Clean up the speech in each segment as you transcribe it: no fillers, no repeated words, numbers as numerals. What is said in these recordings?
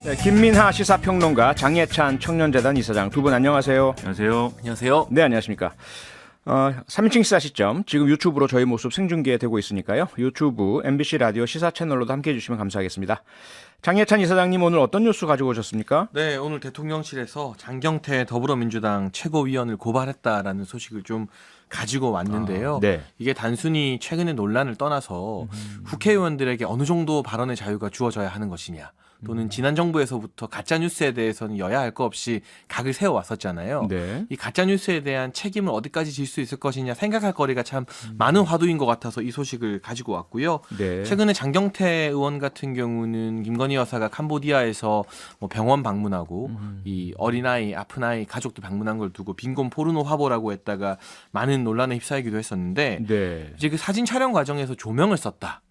네, 김민하 시사평론가, 장예찬 청년재단 이사장 두 분 안녕하세요. 안녕하세요. 안녕하세요. 네, 안녕하십니까. 3인칭 시사 시점 지금 유튜브로 저희 모습 생중계되고 있으니까요. 유튜브 MBC 라디오 시사 채널로도 함께해 주시면 감사하겠습니다. 장예찬 이사장님 오늘 어떤 뉴스 가지고 오셨습니까? 네, 오늘 대통령실에서 장경태 더불어민주당 최고위원을 고발했다라는 소식을 좀 가지고 왔는데요. 네. 이게 단순히 최근의 논란을 떠나서 국회의원들에게 어느 정도 발언의 자유가 주어져야 하는 것이냐, 또는 지난 정부에서부터 가짜뉴스에 대해서는 여야 할 것 없이 각을 세워왔었잖아요. 네. 이 가짜뉴스에 대한 책임을 어디까지 질 수 있을 것이냐 생각할 거리가 참 많은 화두인 것 같아서 이 소식을 가지고 왔고요. 네. 최근에 장경태 의원 같은 경우는 김건희 여사가 캄보디아에서 뭐 병원 방문하고 이 어린아이, 아픈 아이 가족들 방문한 걸 두고 빈곤 포르노 화보라고 했다가 많은 논란에 휩싸이기도 했었는데, 네. 이제 그 사진 촬영 과정에서 조명을 썼다.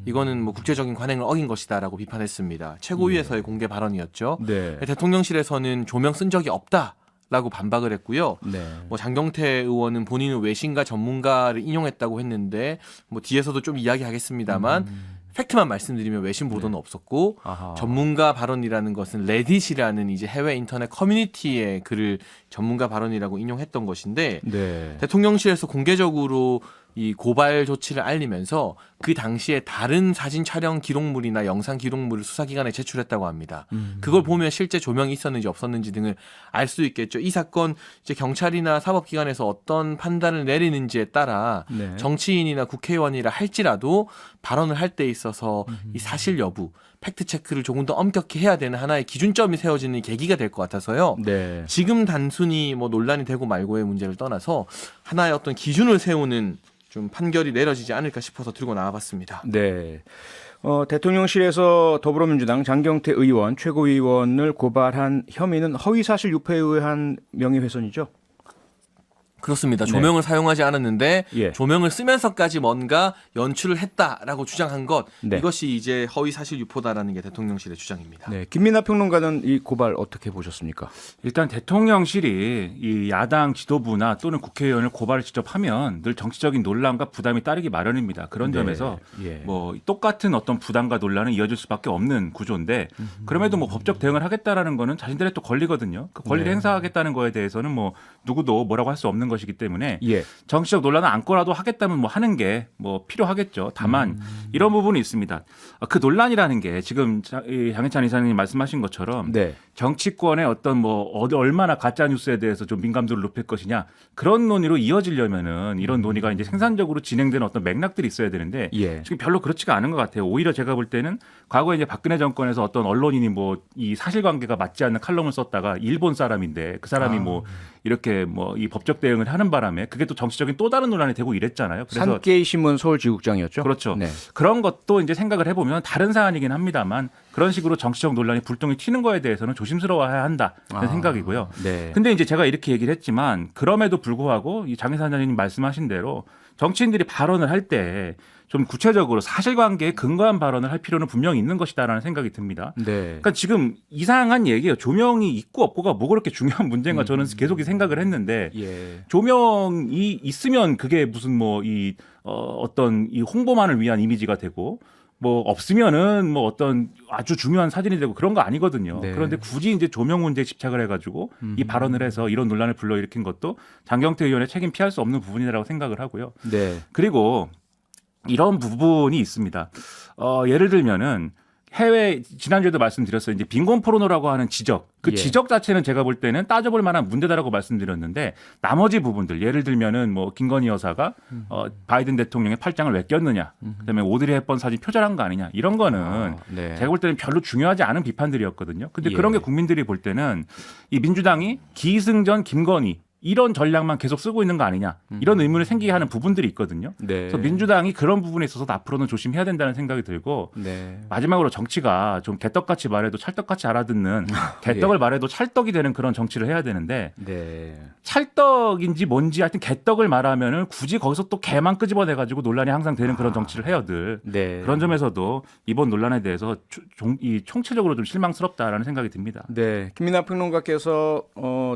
이거는 뭐 국제적인 관행을 어긴 것이다라고 비판했습니다. 최고위에서의 공개 발언이었죠. 네. 대통령실에서는 조명 쓴 적이 없다라고 반박을 했고요. 네. 뭐 장경태 의원은 본인은 외신과 전문가를 인용했다고 했는데, 뭐 뒤에서도 좀 이야기하겠습니다만 팩트만 말씀드리면 외신 보도는 없었고, 아하. 전문가 발언이라는 것은 레딧이라는 이제 해외 인터넷 커뮤니티의 글을 전문가 발언이라고 인용했던 것인데, 네. 대통령실에서 공개적으로 이 고발 조치를 알리면서 그 당시에 다른 사진 촬영 기록물이나 영상 기록물을 수사기관에 제출했다고 합니다. 그걸 보면 실제 조명이 있었는지 없었는지 등을 알 수 있겠죠. 이 사건 이제 경찰이나 사법기관에서 어떤 판단을 내리는지에 따라 네. 정치인이나 국회의원이라 할지라도 발언을 할 때 있어서 이 사실 여부, 팩트 체크를 조금 더 엄격히 해야 되는 하나의 기준점이 세워지는 계기가 될 것 같아서요. 네. 지금 단순히 뭐 논란이 되고 말고의 문제를 떠나서 하나의 어떤 기준을 세우는 좀 판결이 내려지지 않을까 싶어서 들고 나와봤습니다. 네. 대통령실에서 더불어민주당 장경태 의원, 최고위원을 고발한 혐의는 허위사실 유포에 의한 명예훼손이죠? 그렇습니다. 네. 조명을 사용하지 않았는데 예. 조명을 쓰면서까지 뭔가 연출을 했다라고 주장한 것, 네. 이것이 이제 허위사실 유포다라는 게 대통령실의 주장입니다. 네. 김민하 평론가는 이 고발 어떻게 보셨습니까? 일단 대통령실이 이 야당 지도부나 또는 국회의원을 고발을 직접 하면 늘 정치적인 논란과 부담이 따르기 마련입니다. 그런 네. 점에서 예. 뭐 똑같은 어떤 부담과 논란은 이어질 수밖에 없는 구조인데, 그럼에도 뭐 법적 대응을 하겠다라는 거는 자신들의 또 권리거든요. 그 권리를 네. 행사하겠다는 거에 대해서는 뭐 누구도 뭐라고 할 수 없는 것이기 때문에 예. 정치적 논란을 안고라도 하겠다면 뭐 하는 게 뭐 필요하겠죠. 다만 이런 부분이 있습니다. 그 논란이라는 게 지금 장혜찬 이사님 말씀하신 것처럼 네. 정치권의 어떤 뭐 얼마나 가짜 뉴스에 대해서 좀 민감도를 높일 것이냐, 그런 논의로 이어지려면은 이런 논의가 이제 생산적으로 진행되는 어떤 맥락들이 있어야 되는데 예. 지금 별로 그렇지가 않은 것 같아요. 오히려 제가 볼 때는 과거에 이제 박근혜 정권에서 어떤 언론인이 뭐 이 사실관계가 맞지 않는 칼럼을 썼다가 일본 사람인데 그 사람이 뭐 이렇게 뭐 이 법적 대응을 하는 바람에 그게 또 정치적인 또 다른 논란이 되고 이랬잖아요. 그래서 산케이 신문 서울지국장이었죠? 그렇죠. 네. 그런 것도 이제 생각을 해보면 다른 사안이긴 합니다만, 그런 식으로 정치적 논란이 불똥이 튀는 거에 대해서는 조심스러워야 한다는 생각이고요. 네. 근데 이제 제가 이렇게 얘기를 했지만 그럼에도 불구하고 이 장혜찬 장님 말씀하신 대로 정치인들이 발언을 할 때 좀 구체적으로 사실관계에 근거한 발언을 할 필요는 분명히 있는 것이다라는 생각이 듭니다. 네. 그러니까 지금 이상한 얘기예요. 조명이 있고 없고가 뭐 그렇게 중요한 문제인가 저는 계속 이 생각을 했는데, 예. 조명이 있으면 그게 무슨 뭐 이 어떤 이 홍보만을 위한 이미지가 되고, 뭐 없으면은 뭐 어떤 아주 중요한 사진이 되고 그런 거 아니거든요. 네. 그런데 굳이 이제 조명 문제에 집착을 해가지고 이 발언을 해서 이런 논란을 불러일으킨 것도 장경태 의원의 책임 피할 수 없는 부분이라고 생각을 하고요. 네. 그리고 이런 부분이 있습니다. 예를 들면은 해외, 지난주에도 말씀드렸어요. 이제 빈곤 포르노라고 하는 지적. 그 예. 지적 자체는 제가 볼 때는 따져볼 만한 문제다라고 말씀드렸는데, 나머지 부분들, 예를 들면은 뭐 김건희 여사가 바이든 대통령의 팔짱을 왜 꼈느냐, 그다음에 오드리 헵번 사진 표절한 거 아니냐, 이런 거는 네. 제가 볼 때는 별로 중요하지 않은 비판들이었거든요. 근데 예. 그런 게 국민들이 볼 때는 이 민주당이 기승전 김건희 이런 전략만 계속 쓰고 있는 거 아니냐, 이런 의문을 생기게 하는 부분들이 있거든요. 네. 그래서 민주당이 그런 부분에 있어서 앞으로는 조심해야 된다는 생각이 들고, 네. 마지막으로 정치가 좀 개떡같이 말해도 찰떡같이 알아듣는, 개떡을 말해도 찰떡이 되는 그런 정치를 해야 되는데, 네. 찰떡인지 뭔지 하여튼 개떡을 말하면은 굳이 거기서 또 개만 끄집어내 가지고 논란이 항상 되는 그런 정치를 해요들. 네. 그런 점에서도 이번 논란에 대해서 이 총체적으로 좀 실망스럽다라는 생각이 듭니다. 네. 김민하 평론가께서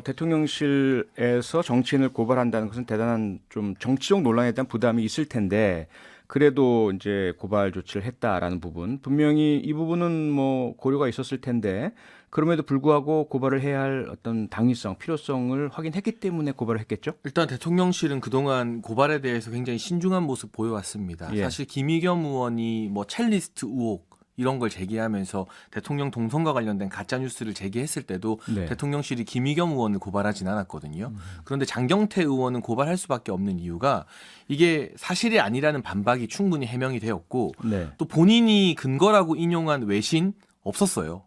대통령실에서 정치인을 고발한다는 것은 대단한 좀 정치적 논란에 대한 부담이 있을 텐데, 그래도 이제 고발 조치를 했다라는 부분 분명히 이 부분은 뭐 고려가 있었을 텐데 그럼에도 불구하고 고발을 해야 할 어떤 당위성, 필요성을 확인했기 때문에 고발을 했겠죠? 일단 대통령실은 그동안 고발에 대해서 굉장히 신중한 모습 보여왔습니다. 예. 사실 김의겸 의원이 뭐 첼리스트 의혹 이런 걸 제기하면서 대통령 동선과 관련된 가짜 뉴스를 제기했을 때도 네. 대통령실이 김의겸 의원을 고발하진 않았거든요. 그런데 장경태 의원은 고발할 수밖에 없는 이유가 이게 사실이 아니라는 반박이 충분히 해명이 되었고 네. 또 본인이 근거라고 인용한 외신 없었어요.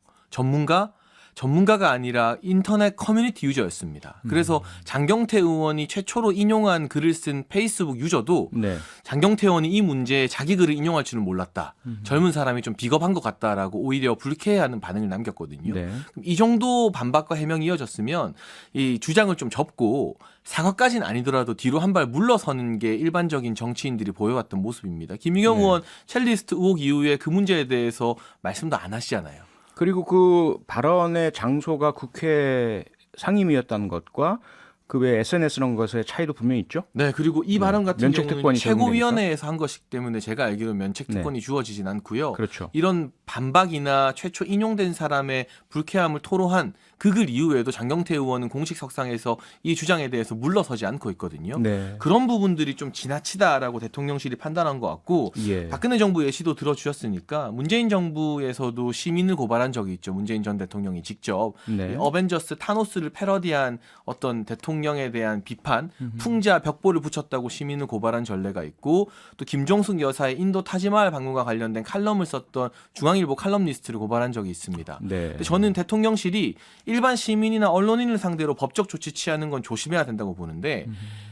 전문가가 아니라 인터넷 커뮤니티 유저였습니다. 그래서 장경태 의원이 최초로 인용한 글을 쓴 페이스북 유저도 네. 장경태 의원이 이 문제에 자기 글을 인용할 줄은 몰랐다. 젊은 사람이 좀 비겁한 것 같다라고 오히려 불쾌해하는 반응을 남겼거든요. 네. 그럼 이 정도 반박과 해명이 이어졌으면 이 주장을 좀 접고 사과까지는 아니더라도 뒤로 한 발 물러서는 게 일반적인 정치인들이 보여왔던 모습입니다. 김의겸 네. 의원 첼리스트 의혹 이후에 그 문제에 대해서 말씀도 안 하시잖아요. 그리고 그 발언의 장소가 국회 상임위였다는 것과 그 외 SNS라는 것의 차이도 분명히 있죠? 네, 그리고 이 발언 같은 면책 경우는 특권이 최고위원회에서 한 것이기 때문에 제가 알기로 면책 특권이 주어지진 않고요. 그렇죠. 이런 반박이나 최초 인용된 사람의 불쾌함을 토로한 그 글 이후에도 장경태 의원은 공식 석상에서 이 주장에 대해서 물러서지 않고 있거든요. 네. 그런 부분들이 좀 지나치다라고 대통령실이 판단한 것 같고 예. 박근혜 정부 예시도 들어주셨으니까 문재인 정부에서도 시민을 고발한 적이 있죠. 문재인 전 대통령이 직접 네. 어벤져스 타노스를 패러디한 어떤 대통령에 대한 비판, 풍자 벽보를 붙였다고 시민을 고발한 전례가 있고 또 김종숙 여사의 인도 타지마할 방문과 관련된 칼럼을 썼던 중앙일보 칼럼니스트를 고발한 적이 있습니다. 네. 근데 저는 대통령실이 일반 시민이나 언론인을 상대로 법적 조치 취하는 건 조심해야 된다고 보는데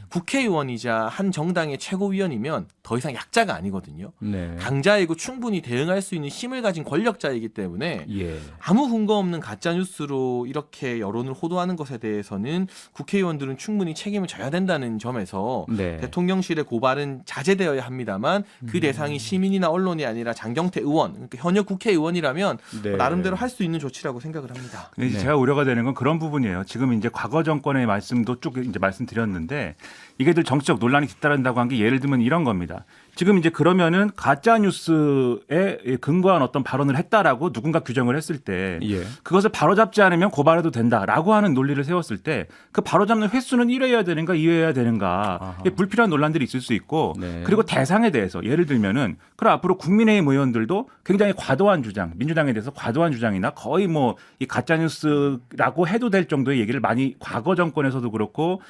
국회의원이자 한 정당의 최고위원이면 더 이상 약자가 아니거든요. 네. 강자이고 충분히 대응할 수 있는 힘을 가진 권력자이기 때문에 예. 아무 근거 없는 가짜 뉴스로 이렇게 여론을 호도하는 것에 대해서는 국회의원들은 충분히 책임을 져야 된다는 점에서 네. 대통령실의 고발은 자제되어야 합니다만 그 대상이 시민이나 언론이 아니라 장경태 의원, 그러니까 현역 국회의원이라면 네. 나름대로 할 수 있는 조치라고 생각을 합니다. 근데 이제 네. 제가 우려가 되는 건 그런 부분이에요. 지금 이제 과거 정권의 말씀도 쭉 이제 말씀드렸는데 이게 늘 정치적 논란이 뒤따른다고 한 게 예를 들면 이런 겁니다. 지금 이제 그러면은 가짜 뉴스에 근거한 어떤 발언을 했다라고 누군가 규정을 했을 때 예. 그것을 바로잡지 않으면 고발해도 된다라고 하는 논리를 세웠을 때 그 바로잡는 횟수는 1회여야 되는가 2회여야 되는가 아하. 이게 불필요한 논란들이 있을 수 있고 네. 그리고 대상에 대해서 예를 들면은 그럼 앞으로 국민의힘 의원들도 굉장히 과도한 주장, 민주당에 대해서 과도한 주장이나 거의 뭐 이 가짜 뉴스라고 해도 될 정도의 얘기를 많이 과거 정권에서도 그렇고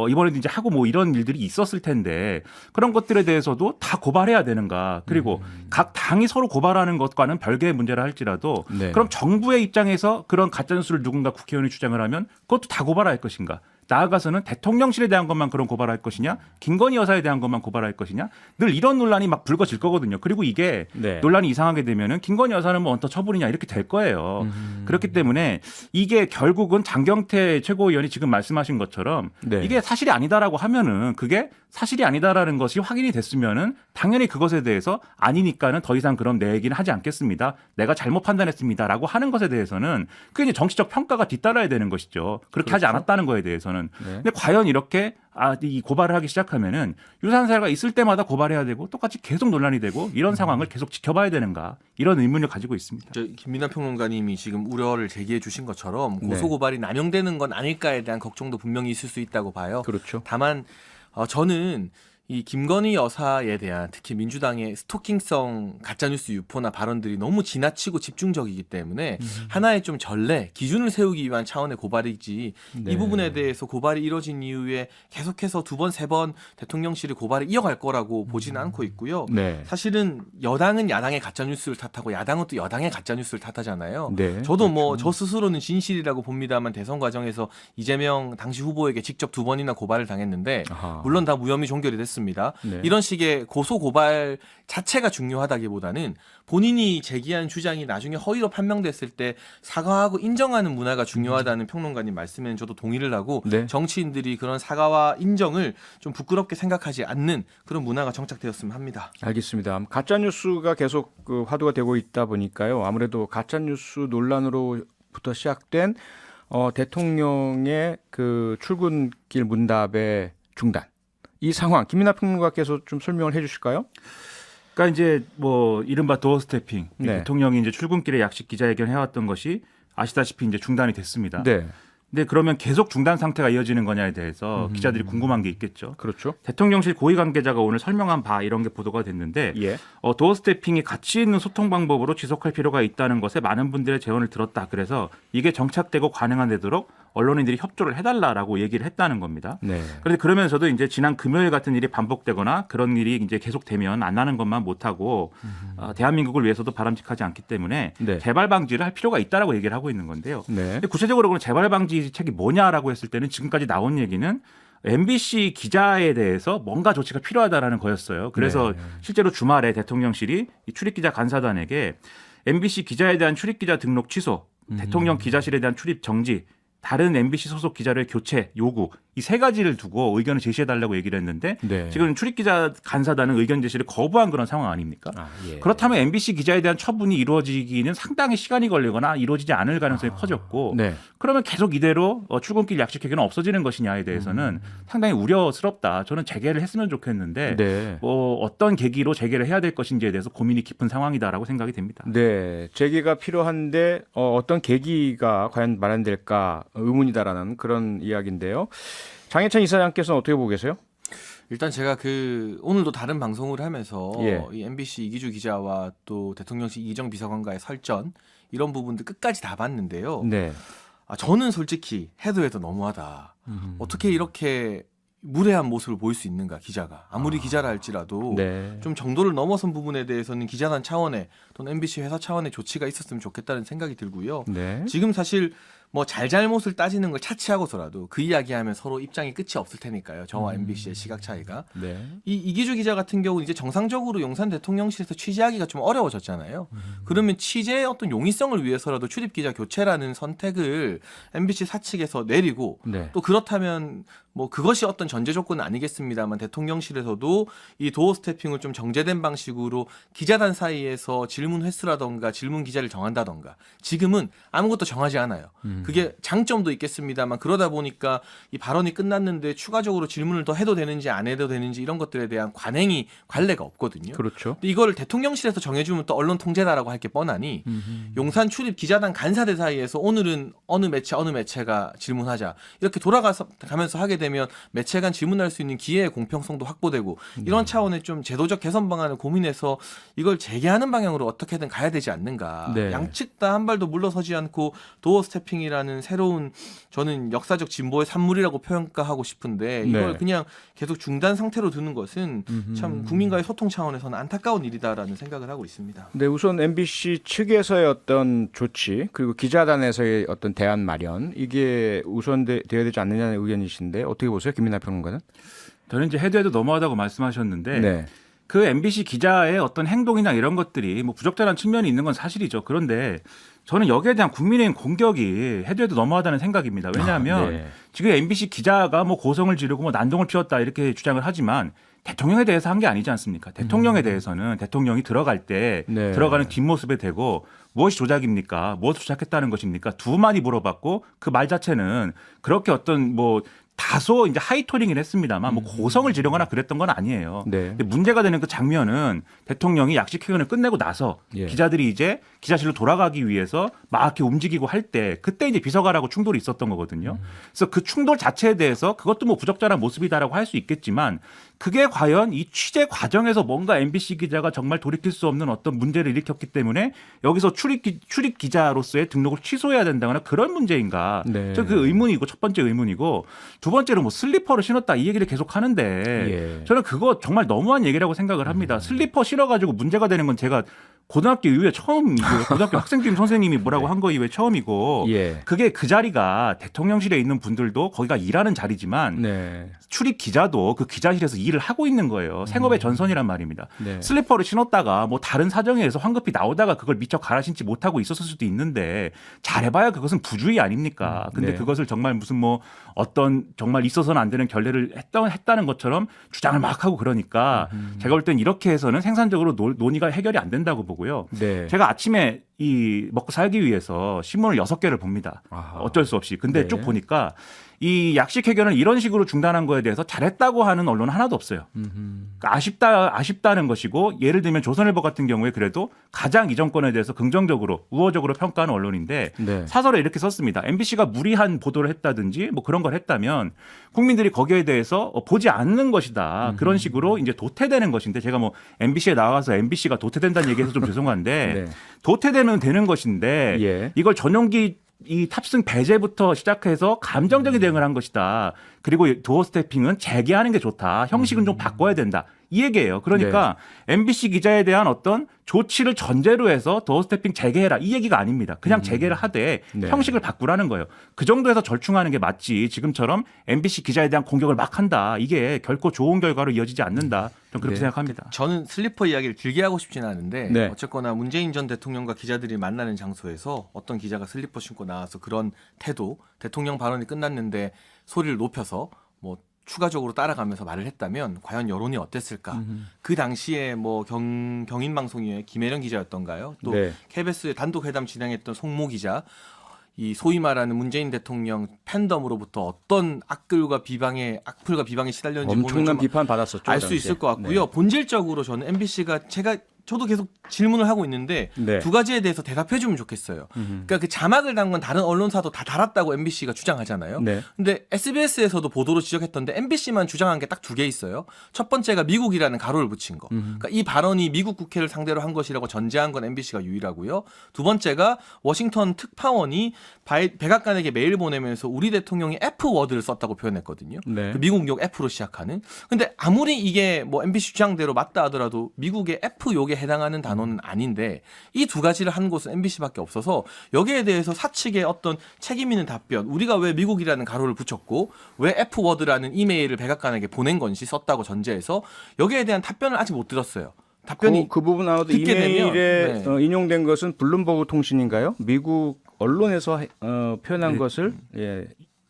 이번에도 이제 하고 뭐 이런 일들이 있었을 텐데 그런 것들에 대해서도 다 고발해야 되는가. 그리고 각 당이 서로 고발하는 것과는 별개의 문제라 할지라도 네. 그럼 정부의 입장에서 그런 가짜 뉴스를 누군가 국회의원이 주장을 하면 그것도 다 고발할 것인가. 나아가서는 대통령실에 대한 것만 그런 고발할 것이냐, 김건희 여사에 대한 것만 고발할 것이냐, 늘 이런 논란이 막 불거질 거거든요. 그리고 이게 네. 논란이 이상하게 되면은 김건희 여사는 뭐 언더 처분이냐 이렇게 될 거예요. 그렇기 때문에 이게 결국은 장경태 최고위원이 지금 말씀하신 것처럼 네. 이게 사실이 아니다라고 하면은 그게 사실이 아니다라는 것이 확인이 됐으면은 당연히 그것에 대해서 아니니까는 더 이상 그럼 내 얘기는 하지 않겠습니다. 내가 잘못 판단했습니다라고 하는 것에 대해서는 그게 이제 정치적 평가가 뒤따라야 되는 것이죠. 그렇게 하지 그렇죠. 않았다는 거에 대해서는. 네. 근데 과연 이렇게 이 고발을 하기 시작하면은 유사한 사례가 있을 때마다 고발해야 되고 똑같이 계속 논란이 되고 이런 상황을 계속 지켜봐야 되는가 이런 의문을 가지고 있습니다. 김민하 평론가님이 지금 우려를 제기해 주신 것처럼 네. 고소고발이 남용되는 건 아닐까에 대한 걱정도 분명히 있을 수 있다고 봐요. 그렇죠. 다만 저는 이 김건희 여사에 대한 특히 민주당의 스토킹성 가짜뉴스 유포나 발언들이 너무 지나치고 집중적이기 때문에 하나의 좀 전례, 기준을 세우기 위한 차원의 고발이지 네. 이 부분에 대해서 고발이 이뤄진 이후에 계속해서 2번, 3번 대통령실이 고발을 이어갈 거라고 보지는 않고 있고요. 네. 사실은 여당은 야당의 가짜뉴스를 탓하고 야당은 또 여당의 가짜뉴스를 탓하잖아요. 네. 저도 뭐 저 스스로는 진실이라고 봅니다만 대선 과정에서 이재명 당시 후보에게 직접 2번이나 고발을 당했는데 아하. 물론 다 무혐의 종결이 됐습니다. 네. 이런 식의 고소 고발 자체가 중요하다기보다는 본인이 제기한 주장이 나중에 허위로 판명됐을 때 사과하고 인정하는 문화가 중요하다는 평론가님 말씀에는 저도 동의를 하고 네. 정치인들이 그런 사과와 인정을 좀 부끄럽게 생각하지 않는 그런 문화가 정착되었으면 합니다. 알겠습니다. 가짜 뉴스가 계속 그 화두가 되고 있다 보니까요. 아무래도 가짜 뉴스 논란으로부터 시작된 대통령의 그 출근길 문답의 중단. 이 상황 김민하 평론가께서 좀 설명을 해주실까요? 그러니까 이제 뭐 이른바 도어 스태핑 네. 대통령이 이제 출근길에 약식 기자회견 해왔던 것이 아시다시피 이제 중단이 됐습니다. 네. 근데 그러면 계속 중단 상태가 이어지는 거냐에 대해서 기자들이 궁금한 게 있겠죠. 그렇죠. 대통령실 고위 관계자가 오늘 설명한 바 이런 게 보도가 됐는데 예. 도어 스태핑이 가치 있는 소통 방법으로 지속할 필요가 있다는 것에 많은 분들의 제언을 들었다. 그래서 이게 정착되고 가능한 되도록 언론인들이 협조를 해달라라고 얘기를 했다는 겁니다. 네. 그런데 그러면서도 이제 지난 금요일 같은 일이 반복되거나 그런 일이 이제 계속되면 안 나는 것만 못하고 대한민국을 위해서도 바람직하지 않기 때문에 네. 재발 방지를 할 필요가 있다라고 얘기를 하고 있는 건데요. 네. 근데 구체적으로 그럼 재발 방지책이 뭐냐라고 했을 때는 지금까지 나온 얘기는 MBC 기자에 대해서 뭔가 조치가 필요하다라는 거였어요. 그래서 네. 실제로 주말에 대통령실이 이 출입기자 간사단에게 MBC 기자에 대한 출입기자 등록 취소, 대통령 기자실에 대한 출입 정지, 다른 MBC 소속 기자를 교체 요구 이 세 가지를 두고 의견을 제시해달라고 얘기를 했는데 네. 지금 출입기자 간사단은 의견 제시를 거부한 그런 상황 아닙니까? 아, 예. 그렇다면 MBC 기자에 대한 처분이 이루어지기는 상당히 시간이 걸리거나 이루어지지 않을 가능성이 커졌고 네. 그러면 계속 이대로 출근길 약식 회견은 없어지는 것이냐에 대해서는 상당히 우려스럽다. 저는 재개를 했으면 좋겠는데 네. 뭐 어떤 계기로 재개를 해야 될 것인지에 대해서 고민이 깊은 상황이다라고 생각이 됩니다. 네, 재개가 필요한데 어떤 계기가 과연 마련될까 의문이다라는 그런 이야기인데요. 장해찬 이사장께서는 어떻게 보고 계세요? 일단 제가 오늘도 다른 방송을 하면서 예. 이 MBC 이기주 기자와 또 대통령실 이정 비서관과의 설전 이런 부분들 끝까지 다 봤는데요. 네. 저는 솔직히 해도 너무하다. 어떻게 이렇게 무례한 모습을 보일 수 있는가 기자가 아무리 기자라 할지라도 네. 좀 정도를 넘어선 부분에 대해서는 기자단 차원의 또는 MBC 회사 차원의 조치가 있었으면 좋겠다는 생각이 들고요. 네. 지금 사실 뭐 잘잘못을 따지는 걸 차치하고서라도 그 이야기하면 서로 입장이 끝이 없을 테니까요. 저와 MBC의 시각 차이가. 네. 이 이기주 기자 같은 경우는 이제 정상적으로 용산 대통령실에서 취재하기가 좀 어려워졌잖아요. 그러면 취재의 어떤 용이성을 위해서라도 출입 기자 교체라는 선택을 MBC 사측에서 내리고 네. 또 그렇다면 뭐 그것이 어떤 전제 조건은 아니겠습니다만 대통령실에서도 이 도어 스태핑을 좀 정제된 방식으로 기자단 사이에서 질문 횟수라던가 질문 기자를 정한다던가 지금은 아무것도 정하지 않아요. 그게 장점도 있겠습니다만 그러다 보니까 이 발언이 끝났는데 추가적으로 질문을 더 해도 되는지 안 해도 되는지 이런 것들에 대한 관례가 없거든요. 그렇죠. 근데 이거를 대통령실에서 정해주면 또 언론 통제다라고 할 게 뻔하니 용산 출입 기자단 간사들 사이에서 오늘은 어느 매체가 질문하자 이렇게 가면서 하게 되면 매체 간 질문할 수 있는 기회의 공평성도 확보되고 이런 차원의 좀 제도적 개선 방안을 고민해서 이걸 재개하는 방향으로 어떻게든 가야 되지 않는가. 네. 양측 다 한 발도 물러서지 않고 도어 스태핑이라는 새로운 저는 역사적 진보의 산물이라고 평가하고 싶은데 이걸 네. 그냥 계속 중단 상태로 두는 것은 참 국민과의 소통 차원에서는 안타까운 일이다라는 생각을 하고 있습니다. 네, 우선 MBC 측에서의 어떤 조치 그리고 기자단에서의 어떤 대안 마련 이게 우선되어야 되지 않느냐는 의견이신데 어떻게 보세요, 김민하 평론가는? 저는 이제 해도 너무하다고 말씀하셨는데 네. 그 MBC 기자의 어떤 행동이나 이런 것들이 뭐 부적절한 측면이 있는 건 사실이죠. 그런데 저는 여기에 대한 국민의힘 공격이 해도 너무하다는 생각입니다. 왜냐하면 네. 지금 MBC 기자가 뭐 고성을 지르고 뭐 난동을 피웠다 이렇게 주장을 하지만 대통령에 대해서 한 게 아니지 않습니까? 대통령에 대해서는 대통령이 들어갈 때 네. 들어가는 뒷모습에 대고 무엇이 조작입니까? 무엇을 조작했다는 것입니까? 두 마디 물어봤고 그 말 자체는 그렇게 어떤 뭐 다소 이제 하이토링을 했습니다만 뭐 고성을 지르거나 그랬던 건 아니에요. 네. 근데 문제가 되는 그 장면은 대통령이 약식 회견을 끝내고 나서 예. 기자들이 이제 기자실로 돌아가기 위해서 막 이렇게 움직이고 할 때 그때 이제 비서가라고 충돌이 있었던 거거든요. 그래서 그 충돌 자체에 대해서 그것도 뭐 부적절한 모습이다라고 할 수 있겠지만 그게 과연 이 취재 과정에서 뭔가 MBC 기자가 정말 돌이킬 수 없는 어떤 문제를 일으켰기 때문에 여기서 출입 기자로서의 등록을 취소해야 된다거나 그런 문제인가? 네. 저 그 의문이고 첫 번째 의문이고 두 번째로 뭐 슬리퍼를 신었다 이 얘기를 계속 하는데 예. 저는 그거 정말 너무한 얘기라고 생각을 합니다. 슬리퍼 신어가지고 문제가 되는 건 제가 고등학교 이후에 처음이고요. 고등학교 학생팀 선생님이 뭐라고 한 거 이후에 처음이고 예. 그게 그 자리가 대통령실에 있는 분들도 거기가 일하는 자리지만 네. 출입 기자도 그 기자실에서 일을 하고 있는 거예요. 생업의 전선이란 말입니다. 네. 슬리퍼를 신었다가 뭐 다른 사정에 의해서 황급히 나오다가 그걸 미처 갈아 신지 못하고 있었을 수도 있는데 잘해봐야 그것은 부주의 아닙니까? 근데 네. 그것을 정말 무슨 뭐 어떤 정말 있어서는 안 되는 결례를 했다는 것처럼 주장을 막 하고 그러니까 제가 볼 땐 이렇게 해서는 생산적으로 논의가 해결이 안 된다고 보고요. 네. 제가 아침에 이 먹고 살기 위해서 신문을 6개를 봅니다. 아하. 어쩔 수 없이. 근데 네. 쭉 보니까 이 약식 해결을 이런 식으로 중단한 거에 대해서 잘했다고 하는 언론은 하나도 없어요. 그러니까 아쉽다는 것이고, 예를 들면 조선일보 같은 경우에 그래도 가장 이 정권에 대해서 긍정적으로 우호적으로 평가하는 언론인데 네. 사설에 이렇게 썼습니다. MBC가 무리한 보도를 했다든지 뭐 그런 걸 했다면 국민들이 거기에 대해서 보지 않는 것이다. 그런 식으로 이제 도태되는 것인데, 제가 뭐 MBC에 나와서 MBC가 도태된다는 얘기해서 좀 죄송한데 네. 도태되면 되는 것인데 예. 이걸 전용기 이 탑승 배제부터 시작해서 감정적인 대응을 한 것이다. 그리고 도어 스태핑은 재개하는 게 좋다. 형식은 좀 바꿔야 된다. 이 얘기예요. 그러니까 MBC 기자에 대한 어떤 조치를 전제로 해서 도어 스태핑 재개해라. 이 얘기가 아닙니다. 그냥 재개를 하되 네. 형식을 바꾸라는 거예요. 그 정도에서 절충하는 게 맞지. 지금처럼 MBC 기자에 대한 공격을 막 한다. 이게 결코 좋은 결과로 이어지지 않는다. 좀 그렇게 네. 생각합니다. 저는 슬리퍼 이야기를 길게 하고 싶지는 않은데 네. 어쨌거나 문재인 전 대통령과 기자들이 만나는 장소에서 어떤 기자가 슬리퍼 신고 나와서 그런 태도, 대통령 발언이 끝났는데 소리를 높여서 뭐 추가적으로 따라가면서 말을 했다면 과연 여론이 어땠을까? 그 당시에 뭐 경인 방송의 김혜령 기자였던가요? 또 네. KBS의 단독 회담 진행했던 송모 기자, 이 소위 말하는 문재인 대통령 팬덤으로부터 어떤 악플과 비방에 시달렸는지 엄청난 보면 비판 받았었죠. 알 수 있을 것 같고요. 본질적으로 저는 MBC가 저도 계속 질문을 하고 있는데 네. 두 가지에 대해서 대답해 주면 좋겠어요. 그러니까 그 자막을 단 건 다른 언론사도 다 달았다고 MBC가 주장하잖아요. 네. 근데 SBS에서도 보도로 지적했던데 MBC만 주장한 게 딱 2개 있어요. 첫 번째가 미국이라는 가로를 붙인 거. 그러니까 이 발언이 미국 국회를 상대로 한 것이라고 전제한 건 MBC가 유일하고요. 두 번째가 워싱턴 특파원이 백악관에게 메일 보내면서 우리 대통령이 F워드를 썼다고 표현했거든요. 네. 그 미국욕 F로 시작하는. 근데 아무리 이게 뭐 MBC 주장대로 맞다 하더라도 미국의 F욕에 해당하는 단어는 아닌데 이 두 가지를 한 곳은 MBC밖에 없어서 여기에 대해서 사측의 어떤 책임 있는 답변, 우리가 왜 미국이라는 가로를 붙였고 왜 F워드라는 이메일을 백악관에게 보낸 건지 썼다고 전제해서 여기에 대한 답변을 아직 못 들었어요. 답변이 그 부분 아마도 듣게 이메일에 되면, 네. 인용된 것은 블룸버그 통신인가요? 미국 언론에서 표현한 것을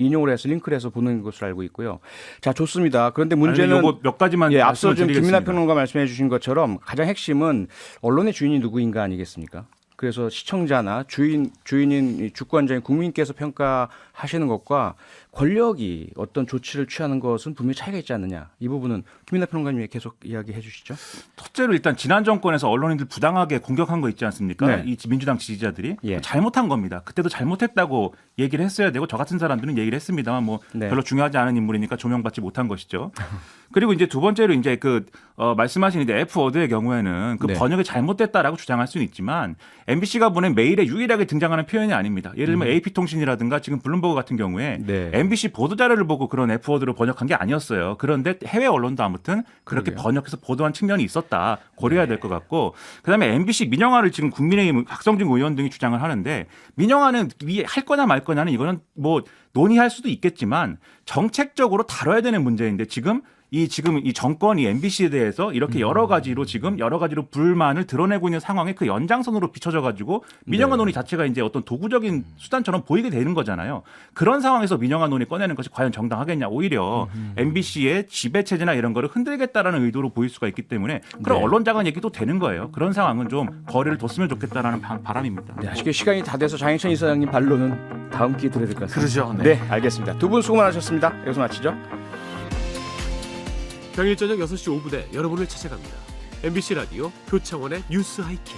인용을 해서 링크를 해서 보는 것으로 알고 있고요. 자, 좋습니다. 그런데 문제는 요거 몇 가지만 앞서 말씀을 좀 드리겠습니다. 김민하 평론가 말씀해 주신 것처럼 가장 핵심은 언론의 주인이 누구인가 아니겠습니까? 그래서 시청자나 주인인 주권자인 국민께서 평가하시는 것과 권력이 어떤 조치를 취하는 것은 분명히 차이가 있지 않느냐. 이 부분은 김민하 평론가님이 계속 이야기해 주시죠. 첫째로 일단 지난 정권에서 언론인들 부당하게 공격한 거 있지 않습니까? 네. 이 민주당 지지자들이 예. 잘못한 겁니다. 그때도 잘못했다고 얘기를 했어야 되고 저 같은 사람들은 얘기를 했습니다만 뭐 네. 별로 중요하지 않은 인물이니까 조명받지 못한 것이죠. 그리고 이제 두 번째로 이제 말씀하신 이제 F워드의 경우에는 그 네. 번역이 잘못됐다라고 주장할 수는 있지만 MBC가 보낸 메일에 유일하게 등장하는 표현이 아닙니다. 예를 들면 AP통신이라든가 지금 블룸버그 같은 경우에 네. MBC 보도자료를 보고 그런 F워드를 번역한 게 아니었어요. 그런데 해외 언론도 아무튼 그렇게 그러게요. 번역해서 보도한 측면이 있었다. 고려해야 될 것 같고, 그다음에 MBC 민영화를 지금 국민의힘 박성중 의원 등이 주장을 하는데, 민영화는 할 거냐 말 거냐는 이거는 뭐 논의할 수도 있겠지만 정책적으로 다뤄야 되는 문제인데 지금 이 정권이 MBC에 대해서 이렇게 여러 가지로 불만을 드러내고 있는 상황에 그 연장선으로 비춰져 가지고 민영화 논의 자체가 이제 어떤 도구적인 수단처럼 보이게 되는 거잖아요. 그런 상황에서 민영화 논의 꺼내는 것이 과연 정당하겠냐. 오히려 MBC의 지배 체제나 이런 거를 흔들겠다라는 의도로 보일 수가 있기 때문에 그럼 네. 언론 자간 얘기도 되는 거예요. 그런 상황은 좀 거리를 뒀으면 좋겠다라는 바람입니다. 네, 아쉽게 시간이 다 돼서 장희찬 이사장님 반론은 다음 기회에 들어야 될 것 같습니다. 그러죠. 네, 알겠습니다. 두 분 수고 많으셨습니다. 여기서 마치죠. 평일 저녁 6시 5분에 여러분을 찾아갑니다. MBC 라디오 표창원의 뉴스 하이킥.